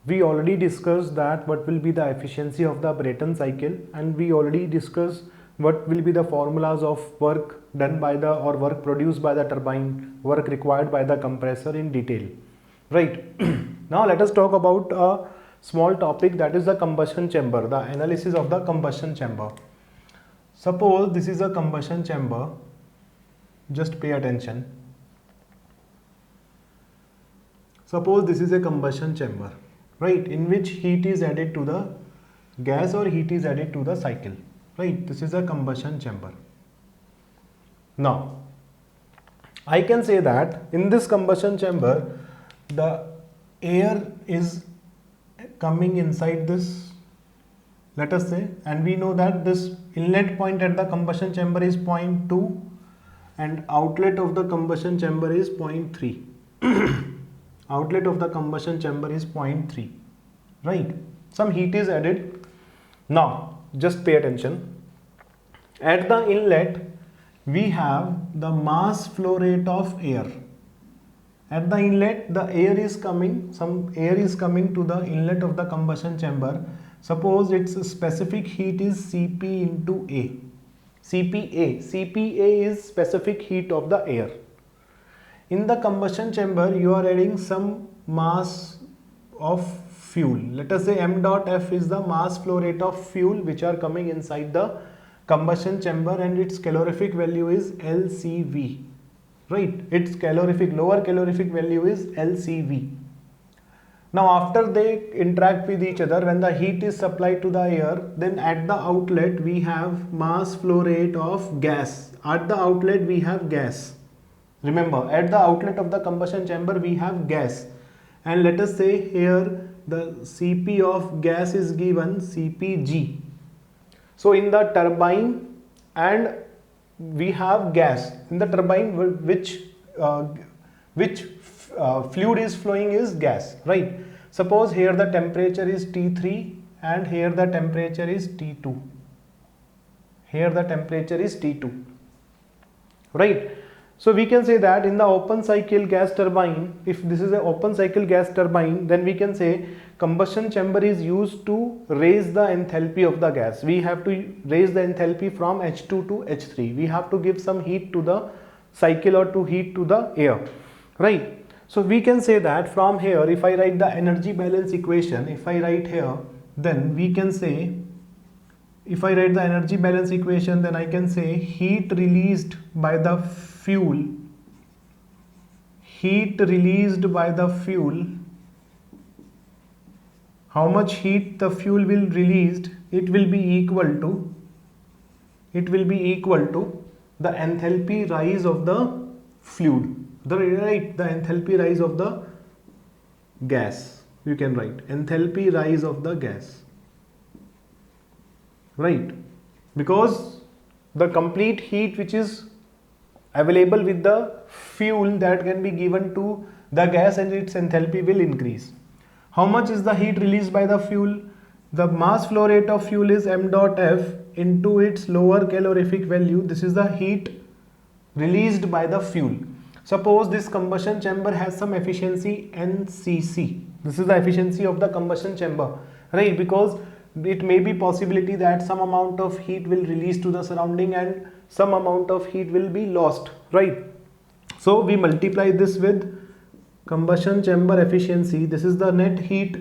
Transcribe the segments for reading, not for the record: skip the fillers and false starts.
we already discussed that what will be the efficiency of the Brayton cycle, and we already discussed what will be the formulas of work done by the or work produced by the turbine, work required by the compressor in detail, right? Now let us talk about a small topic, that is the combustion chamber, the analysis of the combustion chamber. Suppose this is a combustion chamber, just pay attention. Suppose this is a combustion chamber, right, in which heat is added to the gas or heat is added to the cycle, right? This is a combustion chamber. Now I can say that in this combustion chamber the air is coming inside this, let us say, and we know that this inlet point at the combustion chamber is 0.2 and outlet of the combustion chamber is 0.3. Outlet of the combustion chamber is 0.3, right? Some heat is added. Now just pay attention. At the inlet we have the mass flow rate of air. At the inlet the air is coming, some air is coming to the inlet of the combustion chamber. Suppose its specific heat is Cp into A. Cpa is specific heat of the air. In the combustion chamber you are adding some mass of fuel. Let us say m dot f is the mass flow rate of fuel which are coming inside the combustion chamber, and its calorific value is LCV, right? Its calorific, lower calorific value is LCV. Now after they interact with each other, when the heat is supplied to the air, then at the outlet we have mass flow rate of gas. At the outlet we have gas. Remember, at the outlet of the combustion chamber we have gas, and let us say here the Cp of gas is given Cpg. So in the turbine, and we have gas in the turbine, which fluid is flowing is gas, right? Suppose here the temperature is T3 and here the temperature is T2. Here the temperature is T2, right? So we can say that in the open cycle gas turbine, if this is an open cycle gas turbine, then we can say combustion chamber is used to raise the enthalpy of the gas. We have to raise the enthalpy from H2 to H3. We have to give some heat to the cycle or to heat to the air, right? So we can say that from here, if I write the energy balance equation, if I write here, then we can say, if I write the energy balance equation, then I can say heat released by the fuel, how much heat the fuel will released, it will be equal to the enthalpy rise of the fluid, the enthalpy rise of the gas. You can write enthalpy rise of the gas, right? Because the complete heat which is available with the fuel, that can be given to the gas and its enthalpy will increase. How much is the heat released by the fuel? The mass flow rate of fuel is m dot f into its lower calorific value. This is the heat released by the fuel. Suppose this combustion chamber has some efficiency NCC. This is the efficiency of the combustion chamber, right? Because it may be possibility that some amount of heat will release to the surrounding and some amount of heat will be lost, right? So we multiply this with combustion chamber efficiency. This is the net heat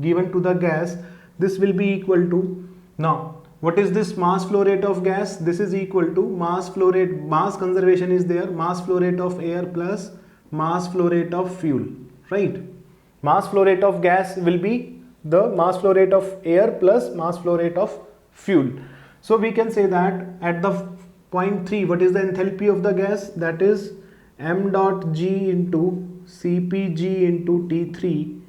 given to the gas. This will be equal to, now what is this mass flow rate of gas? This is equal to mass flow rate, mass conservation is there, mass flow rate of air plus mass flow rate of fuel, right? Mass flow rate of gas will be the mass flow rate of air plus mass flow rate of fuel. So we can say that at the point 3, what is the enthalpy of the gas? That is m dot g into Cpg into T3,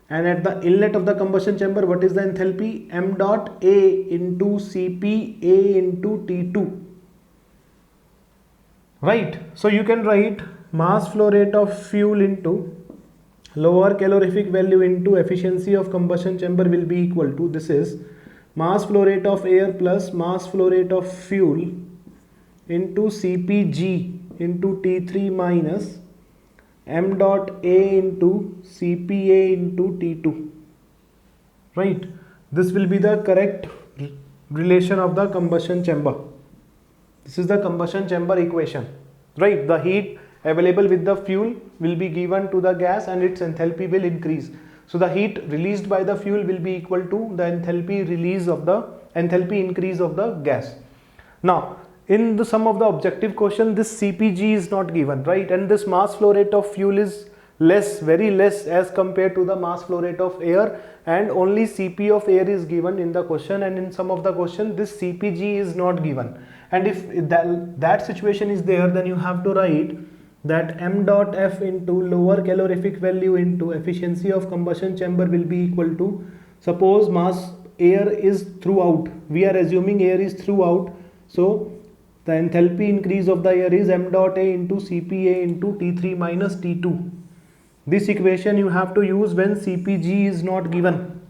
and at the inlet of the combustion chamber, what is the enthalpy? m dot a into Cpa into T2, right? So you can write mass flow rate of fuel into lower calorific value into efficiency of combustion chamber will be equal to, this is mass flow rate of air plus mass flow rate of fuel into Cpg into T3 minus m dot a into Cpa into T2, right? This will be the correct relation of the combustion chamber. This is the combustion chamber equation, right? The heat available with the fuel will be given to the gas and its enthalpy will increase. So the heat released by the fuel will be equal to the enthalpy release of the enthalpy increase of the gas. Now, in the some of the objective question, this CPG is not given, right? And this mass flow rate of fuel is less, very less as compared to the mass flow rate of air, and only Cp of air is given in the question, and in some of the question this Cpg is not given. And if that situation is there, then you have to write that m dot f into lower calorific value into efficiency of combustion chamber will be equal to, suppose mass air is throughout, we are assuming air is throughout, so the enthalpy increase of the air is m dot a into Cpa into T3 minus T2. This equation you have to use when CPG is not given.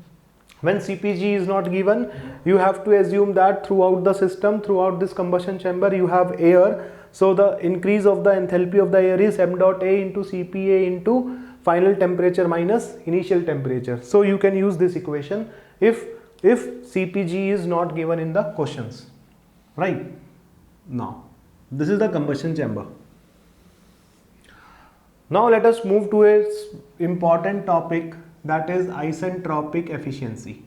When CPG is not given, you have to assume that throughout the system, throughout this combustion chamber, you have air. So the increase of the enthalpy of the air is m dot a into Cpa into final temperature minus initial temperature. So you can use this equation if CPG is not given in the questions, right? Now, this is the combustion chamber. Now let us move to a important topic, that is isentropic efficiency.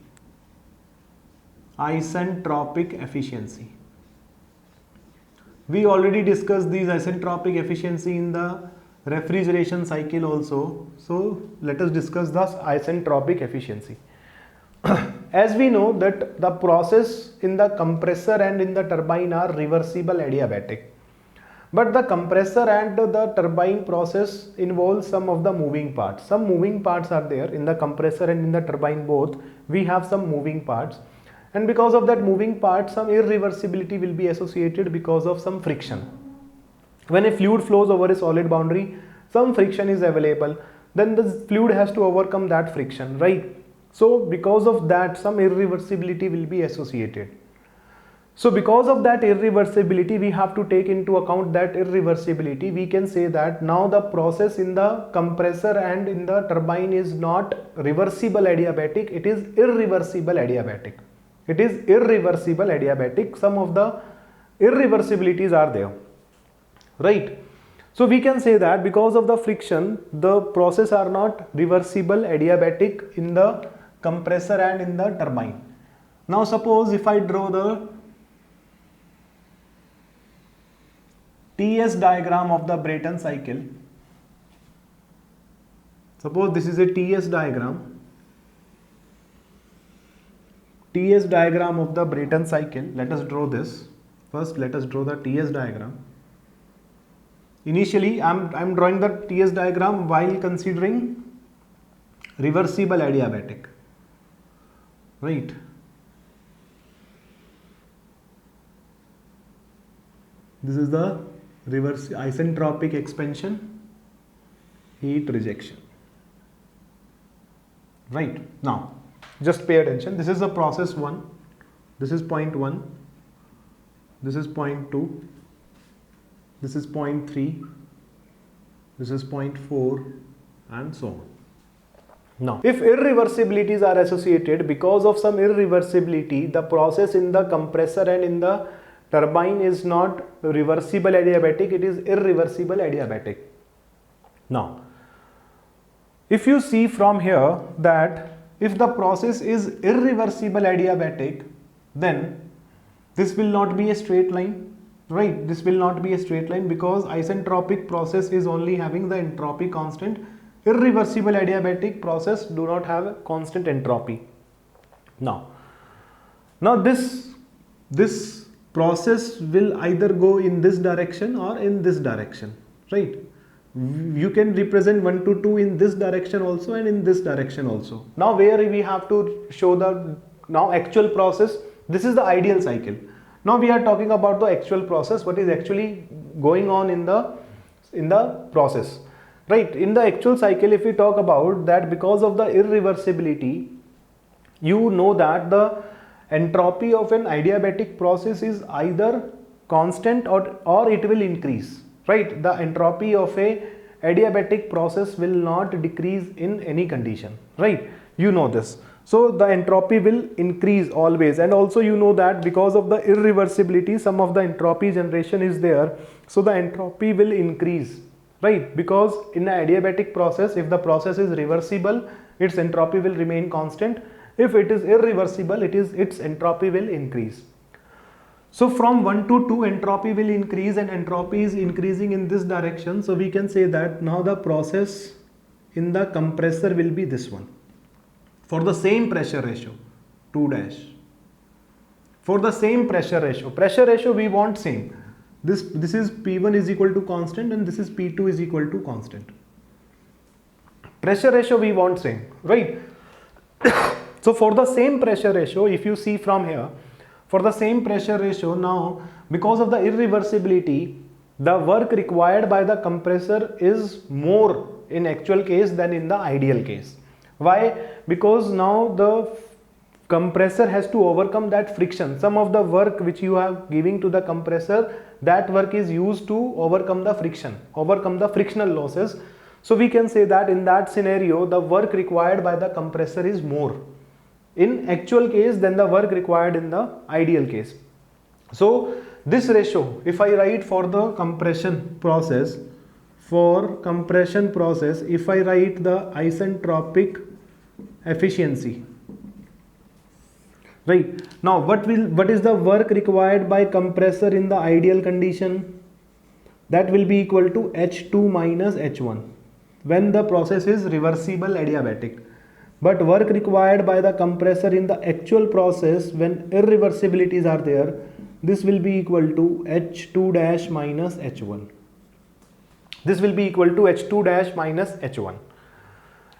Isentropic efficiency. We already discussed these isentropic efficiency in the refrigeration cycle also. So let us discuss the isentropic efficiency. As we know that the process in the compressor and in the turbine are reversible adiabatic. But the compressor and the turbine process involves some of the moving parts. Some moving parts are there in the compressor and in the turbine both. We have some moving parts. And because of that moving part, some irreversibility will be associated because of some friction. When a fluid flows over a solid boundary, some friction is available. Then the fluid has to overcome that friction, right? So because of that, some irreversibility will be associated. So because of that irreversibility, we have to take into account that irreversibility. We can say that now the process in the compressor and in the turbine is not reversible adiabatic, it is irreversible adiabatic. It is irreversible adiabatic. Some of the irreversibilities are there, right? So we can say that because of the friction, the process are not reversible adiabatic in the compressor and in the turbine. Now suppose if I draw the TS diagram of the Brayton cycle. Suppose this is a TS diagram. TS diagram of the Brayton cycle. Let us draw this. First, let us draw the TS diagram. Initially, I'm drawing the TS diagram while considering reversible adiabatic. Right. This is the reverse isentropic expansion, heat rejection. Right. Now, just pay attention. This is the process 1. This is point 1. This is point 2. This is point 3. This is point 4 and so on. Now, if irreversibilities are associated, because of some irreversibility, the process in the compressor and in the turbine is not reversible adiabatic, it is irreversible adiabatic. Now, if you see from here that if the process is irreversible adiabatic, then this will not be a straight line, right? This will not be a straight line because isentropic process is only having the entropy constant. Irreversible adiabatic process do not have a constant entropy. Now this process will either go in this direction or in this direction, right? You can represent 1 to 2 in this direction also and in this direction also. Now where we have to show the actual process, this is the ideal cycle. Now we are talking about the actual process, what is actually going on in the process, right? In the actual cycle, if we talk about that, because of the irreversibility, you know that the entropy of an adiabatic process is either constant or it will increase, right? The entropy of a adiabatic process will not decrease in any condition, right? You know this. So the entropy will increase always, and also you know that because of the irreversibility, some of the entropy generation is there, so the entropy will increase, right? Because in an adiabatic process, if the process is reversible, its entropy will remain constant. If it is irreversible, its entropy will increase. So from 1 to 2, entropy will increase, and entropy is increasing in this direction. So we can say that now the process in the compressor will be this one. For the same pressure ratio, 2 dash. For the same pressure ratio we want same. This is P1 is equal to constant, and this is P2 is equal to constant. Pressure ratio we want same, right? So for the same pressure ratio, if you see from here, for the same pressure ratio, now because of the irreversibility, the work required by the compressor is more in actual case than in the ideal case. Why? Because now the compressor has to overcome that friction. Some of the work which you are giving to the compressor, that work is used to overcome the friction, overcome the frictional losses. So we can say that in that scenario, the work required by the compressor is more in actual case than the work required in the ideal case. So this ratio, if I write for the compression process, if I write the isentropic efficiency, right? Now what is the work required by compressor in the ideal condition? That will be equal to H2 minus H1 when the process is reversible adiabatic. But work required by the compressor in the actual process when irreversibilities are there, this will be equal to H2 dash minus H1. This will be equal to H2 dash minus H1.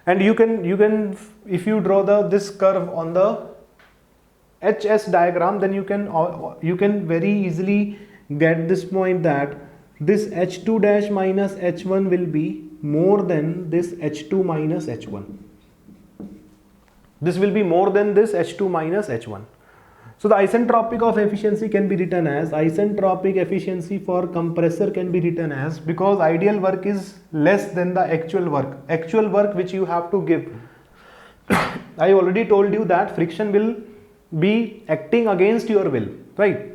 And you can if you draw this curve on the HS diagram, then you can very easily get this point that this H2 dash minus H1 will be more than this H2 minus H1. This will be more than this H2 minus H1. So the isentropic of efficiency can be written as, isentropic efficiency for compressor can be written as, because ideal work is less than the actual work which you have to give. I already told you that friction will be acting against your will, right?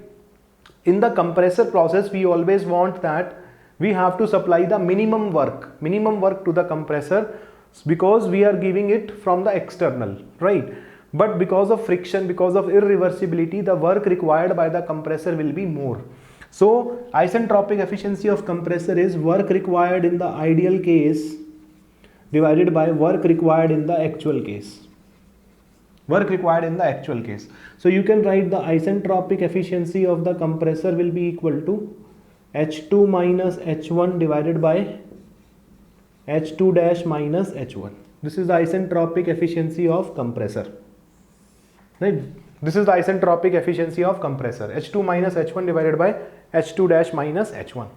In the compressor process, we always want that we have to supply the minimum work to the compressor, because we are giving it from the external, right? But because of friction, because of irreversibility, the work required by the compressor will be more. So isentropic efficiency of compressor is work required in the ideal case divided by work required in the actual case. Work required in the actual case. So you can write the isentropic efficiency of the compressor will be equal to H2 minus H1 divided by H2 dash minus H1. This is the isentropic efficiency of compressor, right? This is the isentropic efficiency of compressor, H2 minus H1 divided by H2 dash minus H1.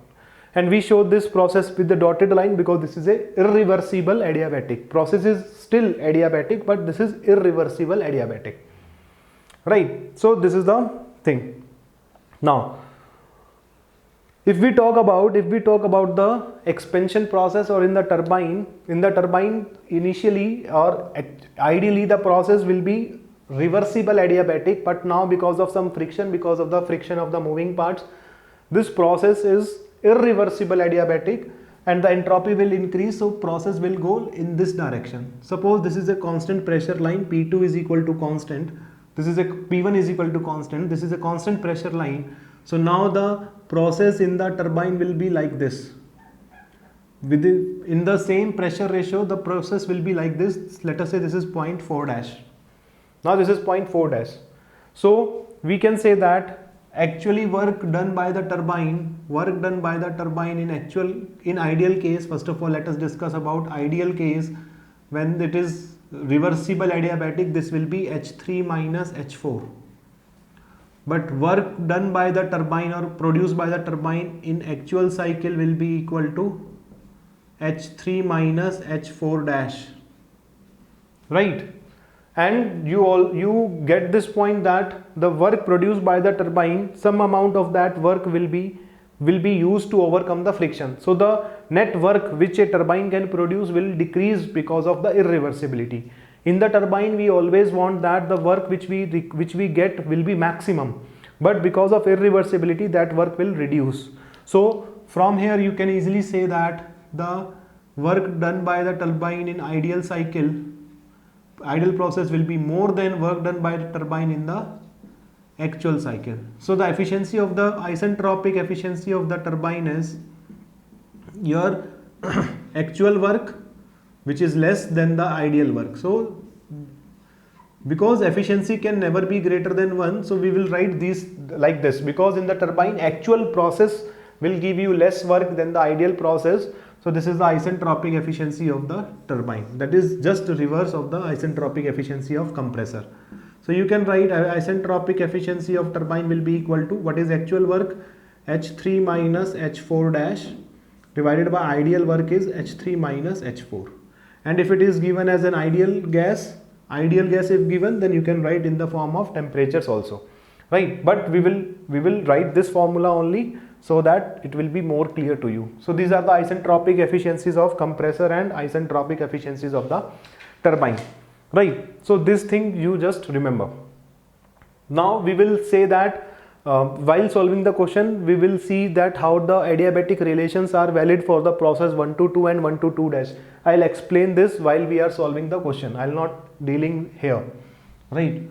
And we showed this process with the dotted line because this is a irreversible adiabatic. Process is still adiabatic, but this is irreversible adiabatic, right? So this is the thing. Now if we talk about the expansion process or in the turbine initially or ideally the process will be reversible adiabatic, but now because of some friction, because of the friction of the moving parts, this process is irreversible adiabatic and the entropy will increase, so process will go in this direction. Suppose this is a constant pressure line, P2 is equal to constant, this is a P1 is equal to constant, this is a constant pressure line. So now the process in the turbine will be like this. In the same pressure ratio, the process will be like this. Let us say this is 0.4 dash. Now this is 0.4 dash. So we can say that actually work done by the turbine in ideal case. First of all, let us discuss about ideal case. When it is reversible adiabatic, this will be H3 minus H4. But work done by the turbine or produced by the turbine in actual cycle will be equal to H3 minus H4 dash, right? And you get this point that the work produced by the turbine, some amount of that work will be used to overcome the friction. So the net work which a turbine can produce will decrease because of the irreversibility. In the turbine, we always want that the work which we get will be maximum, but because of irreversibility, that work will reduce. So from here you can easily say that the work done by the turbine in ideal cycle, ideal process, will be more than work done by the turbine in the actual cycle. So the efficiency of the isentropic efficiency of the turbine is your actual work which is less than the ideal work. So because efficiency can never be greater than 1, so we will write these like this, because in the turbine actual process will give you less work than the ideal process. So this is the isentropic efficiency of the turbine, that is just reverse of the isentropic efficiency of compressor. So you can write isentropic efficiency of turbine will be equal to what is actual work, H3 minus H4 dash, divided by ideal work is H3 minus H4. And if it is given as an ideal gas if given, then you can write in the form of temperatures also, right? But we will write this formula only so that it will be more clear to you. So these are the isentropic efficiencies of compressor and isentropic efficiencies of the turbine, right? So this thing you just remember. Now we will say that while solving the question, we will see that how the adiabatic relations are valid for the process 1 to 2 and 1 to 2 dash. I'll explain this while we are solving the question. I'll not dealing here, right?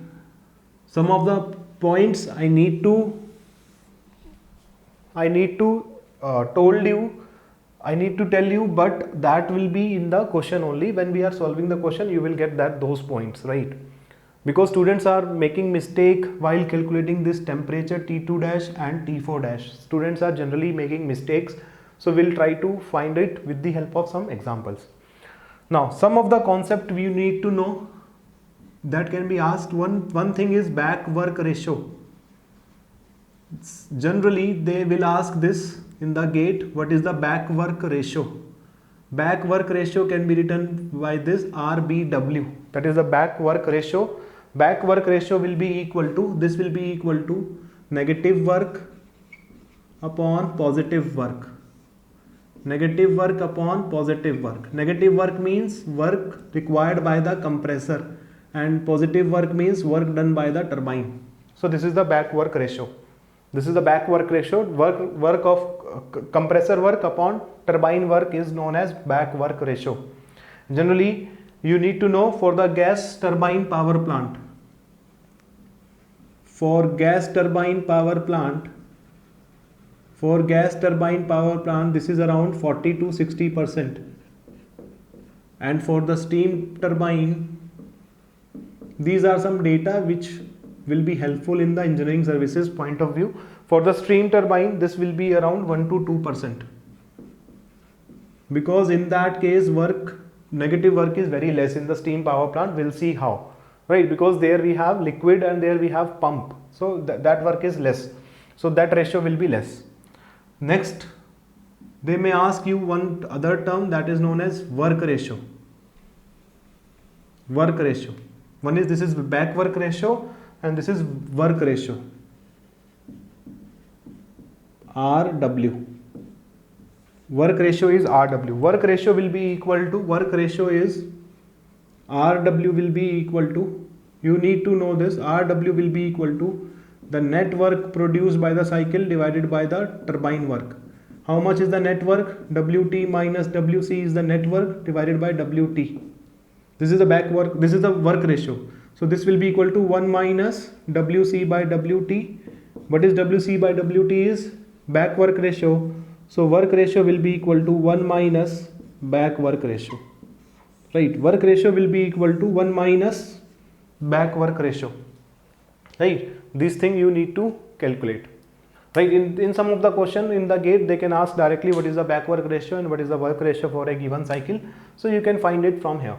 Some of the points I need to tell you, but that will be in the question only. When we are solving the question, you will get those points, right? Because students are making mistake while calculating this temperature T2 dash and T4 dash. Students are generally making mistakes, so we'll try to find it with the help of some examples. Now some of the concept we need to know that can be asked. One thing is back work ratio. Generally they will ask this in the gate, what is the back work ratio? Back work ratio can be written by this RBW, that is the back work ratio. Back work ratio will be equal to negative work upon positive work. Negative work upon positive work. Negative work means work required by the compressor, and positive work means work done by the turbine. So this is the back work ratio. This is the back work ratio. Work of compressor work upon turbine work is known as back work ratio. Generally you need to know for the gas turbine power plant. For gas turbine power plant, this is around 40 to 60%. And for the steam turbine, these are some data which will be helpful in the engineering services point of view. For the steam turbine, this will be around 1 to 2%. Because in that case, negative work is very less in the steam power plant. We'll see how. Right, because there we have liquid and there we have pump, so that work is less, so that ratio will be less. Next, they may ask you one other term that is known as work ratio. One is, this is back work ratio and this is work ratio, RW. Work ratio is RW. Work ratio will be equal to, RW will be equal to, you need to know this, RW will be equal to the net work produced by the cycle divided by the turbine work. How much is the net work? WT minus WC is the net work divided by WT. This is the back work, this is the work ratio. So this will be equal to 1 minus WC by WT. What is WC by WT is back work ratio. So work ratio will be equal to 1 minus back work ratio. Right, work ratio will be equal to 1 minus back work ratio. Right, this thing you need to calculate. Right, in some of the question in the gate they can ask directly what is the back work ratio and what is the work ratio for a given cycle. So you can find it from here.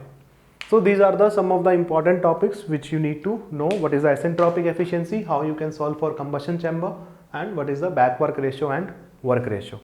So these are some of the important topics which you need to know. What is the isentropic efficiency, how you can solve for combustion chamber, and what is the back work ratio and work ratio.